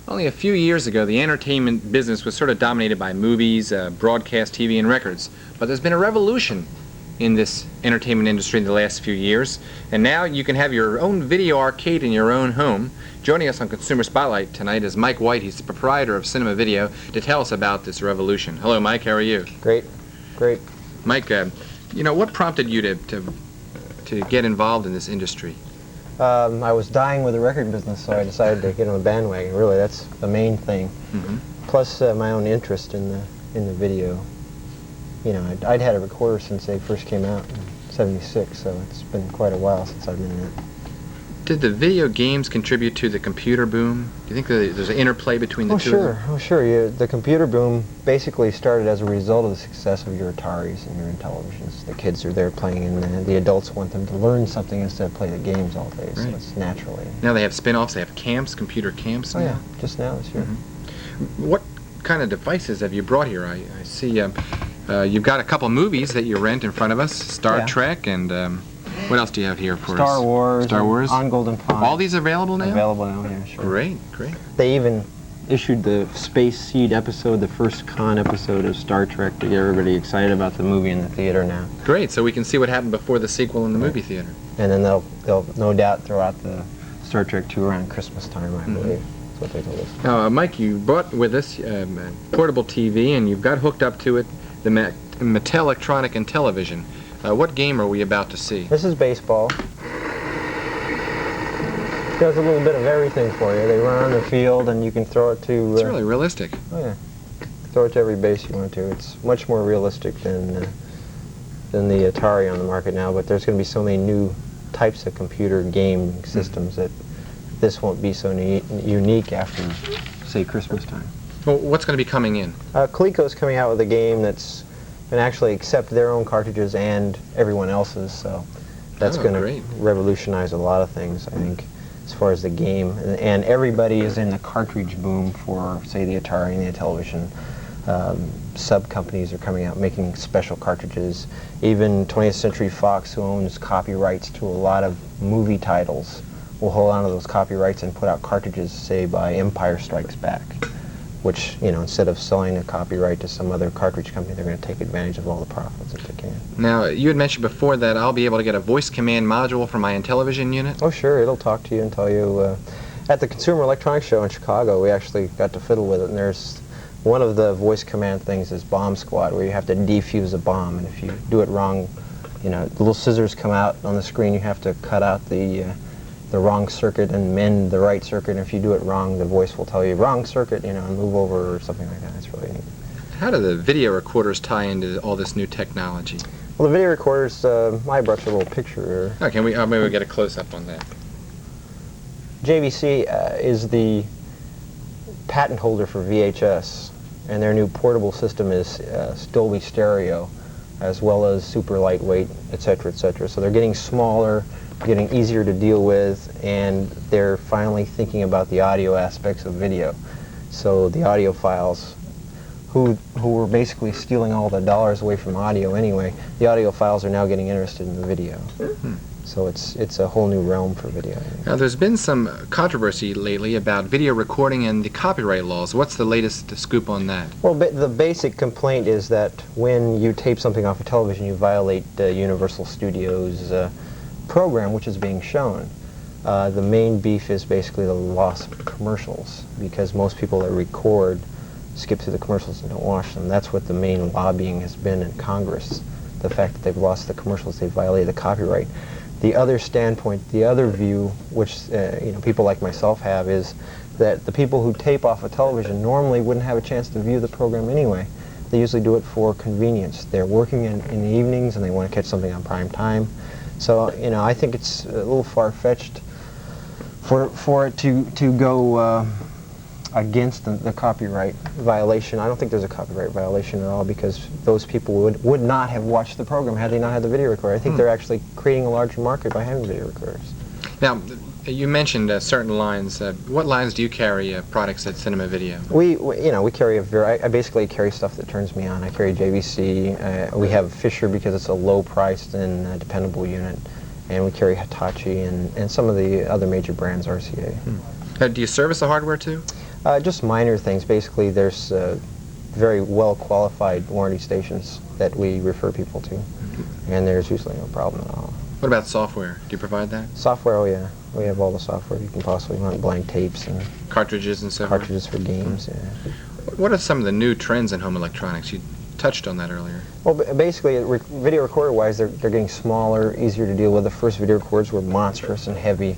Only a few years ago, the entertainment business was sort of dominated by movies, broadcast TV, and records. But there's been a revolution in this entertainment industry in the last few years, and now you can have your own video arcade in your own home. Joining us on Consumer Spotlight tonight is Mike White. He's the proprietor of Cinema Video to tell us about this revolution. Hello, Mike. How are you? Great. Mike, you know, what prompted you to get involved in this industry? I was dying with the record business, so I decided to get on the bandwagon. Really, that's the main thing. Plus my own interest in the video. You know, I'd had a recorder since they first came out in '76, so it's been quite a while since I've been in it. Did the video games contribute to the computer boom? Do you think that there's an interplay between the two of them? Oh, sure. The computer boom basically started as a result of the success of your Ataris and your Intellivisions. The kids are there playing, and the adults want them to learn something instead of play the games all day, so it's naturally. Now they have spin-offs, they have camps, computer camps now? Oh, yeah, just now this year. What kind of devices have you brought here? I see you've got a couple movies that you rent in front of us, Star Trek, and what else do you have here for Star us? Star Wars. On Golden Pond. All these available now? Available now, yeah, sure. Great. They even issued the Space Seed episode, the first con episode of Star Trek, to get everybody excited about the movie in the theater now. Great, so we can see what happened before the sequel in the movie theater. And then they'll no doubt throw out the Star Trek 2 around Christmas time, I believe. That's what they told us. Now, Mike, you brought with us a portable TV, and you've got hooked up to it the Mattel Electronic Intellivision. What game are we about to see? This is baseball. Does a little bit of everything for you. They run on the field, and you can throw it to... It's really realistic. Oh, yeah. Throw it to every base you want to. It's much more realistic than the Atari on the market now, but there's going to be so many new types of computer game systems that this won't be so unique after, say, Christmas time. Well, what's going to be coming in? Coleco's coming out with a game that's going to actually accept their own cartridges and everyone else's, so that's going to revolutionize a lot of things, I think, as far as the game. And everybody is in the cartridge boom for, say, the Atari and the Intellivision. Sub-companies are coming out making special cartridges. Even 20th Century Fox, who owns copyrights to a lot of movie titles, will hold on to those copyrights and put out cartridges, say, by Empire Strikes Back, which, you know, instead of selling a copyright to some other cartridge company, they're going to take advantage of all the profits that they can. Now, you had mentioned before that I'll be able to get a voice command module for my Intellivision unit? Oh, sure. It'll talk to you and tell you. At the Consumer Electronics Show in Chicago, we actually got to fiddle with it, and there's one of the voice command things is Bomb Squad, where you have to defuse a bomb, and if you do it wrong, you know, little scissors come out on the screen. You have to cut out the wrong circuit and mend the right circuit, and if you do it wrong, the voice will tell you, wrong circuit, you know, and move over or something like that. It's really neat. How do the video recorders tie into all this new technology? Well, the video recorders, I brought you a little picture. Okay, maybe we'll get a close-up on that. JVC is the patent holder for VHS, and their new portable system is Dolby Stereo, as well as super lightweight, etc., etc. So they're getting smaller, getting easier to deal with, and they're finally thinking about the audio aspects of video. So the audiophiles, who were basically stealing all the dollars away from audio anyway, the audiophiles are now getting interested in the video. So it's a whole new realm for video. Now, there's been some controversy lately about video recording and the copyright laws. What's the latest scoop on that? Well, the basic complaint is that when you tape something off a television, you violate Universal Studios' program which is being shown. The main beef is basically the loss of commercials, because most people that record skip through the commercials and don't watch them. That's what the main lobbying has been in Congress, the fact that they've lost the commercials, they've violated the copyright. The other standpoint, the other view, which you know, people like myself have, is that the people who tape off a television normally wouldn't have a chance to view the program anyway. They usually do it for convenience. They're working in the evenings and they want to catch something on prime time. So, you know, I think it's a little far-fetched for it to go against the copyright violation. I don't think there's a copyright violation at all, because those people would not have watched the program had they not had the video recorder. I think they're actually creating a larger market by having video recorders. Now, you mentioned certain lines. What lines do you carry products at Cinema Video? We carry I basically carry stuff that turns me on. I carry JVC. We have Fisher because it's a low-priced and dependable unit, and we carry Hitachi and some of the other major brands, RCA. Do you service the hardware too? Just minor things. Basically, there's very well qualified warranty stations that we refer people to, and there's usually no problem at all. What about software? Do you provide that? Software, oh yeah. We have all the software you can possibly want, blank tapes and Cartridges and so forth? cartridges for games, yeah. What are some of the new trends in home electronics? You touched on that earlier. Well, basically, video recorder-wise, they're getting smaller, easier to deal with. The first video recorders were monstrous and heavy.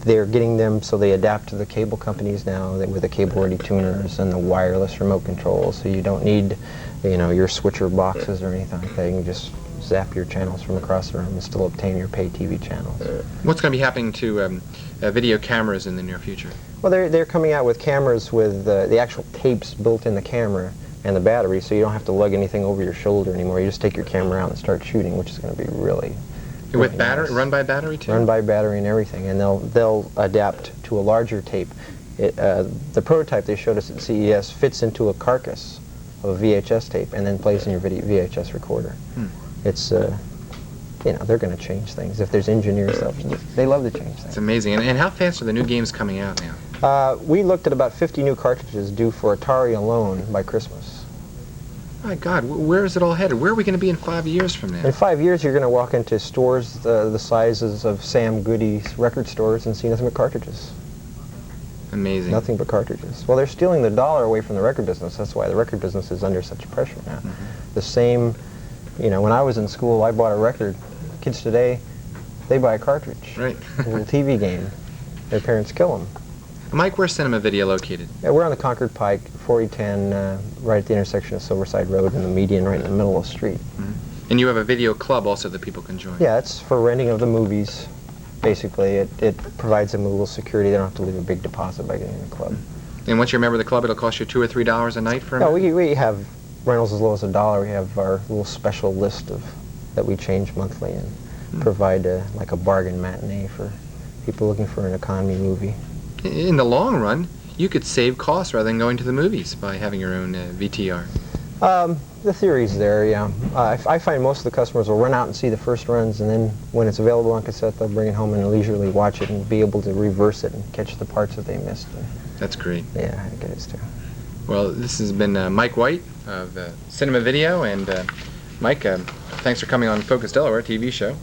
They're getting them so they adapt to the cable companies now with the cable-ready tuners and the wireless remote controls, so you don't need, your switcher boxes or anything like that. You can just zap your channels from across the room and still obtain your pay TV channels. What's going to be happening to video cameras in the near future? Well, they're coming out with cameras with the actual tapes built in the camera and the battery, so you don't have to lug anything over your shoulder anymore. You just take your camera out and start shooting, which is going to be really with battery, nice. run by battery too? Run by battery and everything, and they'll adapt to a larger tape. The prototype they showed us at CES fits into a carcass of a VHS tape and then plays in your VHS recorder. It's they're going to change things. If there's engineers, they love to change things. It's amazing. And how fast are the new games coming out now? We looked at about 50 new cartridges due for Atari alone by Christmas. My God, where is it all headed? Where are we going to be in 5 years from now? In 5 years, you're going to walk into stores the sizes of Sam Goody's record stores and see nothing but cartridges. Amazing. Nothing but cartridges. Well, they're stealing the dollar away from the record business. That's why the record business is under such pressure now. The same, when I was in school, I bought a record. Kids today, they buy a cartridge. Right. A little TV game. Their parents kill them. Mike, where's Cinema Video located? Yeah, we're on the Concord Pike, 4010, right at the intersection of Silverside Road and the median right in the middle of the street. And you have a video club also that people can join? Yeah, it's for renting of the movies. Basically, it provides them with a little security. They don't have to leave a big deposit by getting in the club. And once you're a member of the club, it'll cost you $2 or $3 a night for a No, night? we have rentals as low as $1. We have our little special list that we change monthly and provide like a bargain matinee for people looking for an economy movie. In the long run, you could save costs rather than going to the movies by having your own VTR. The theory's there, yeah. I find most of the customers will run out and see the first runs, and then when it's available on cassette, they'll bring it home and leisurely watch it and be able to reverse it and catch the parts that they missed. That's great. Yeah, I think it is too. Well, this has been Mike White of Cinema Video, and Mike, thanks for coming on Focus Delaware TV show.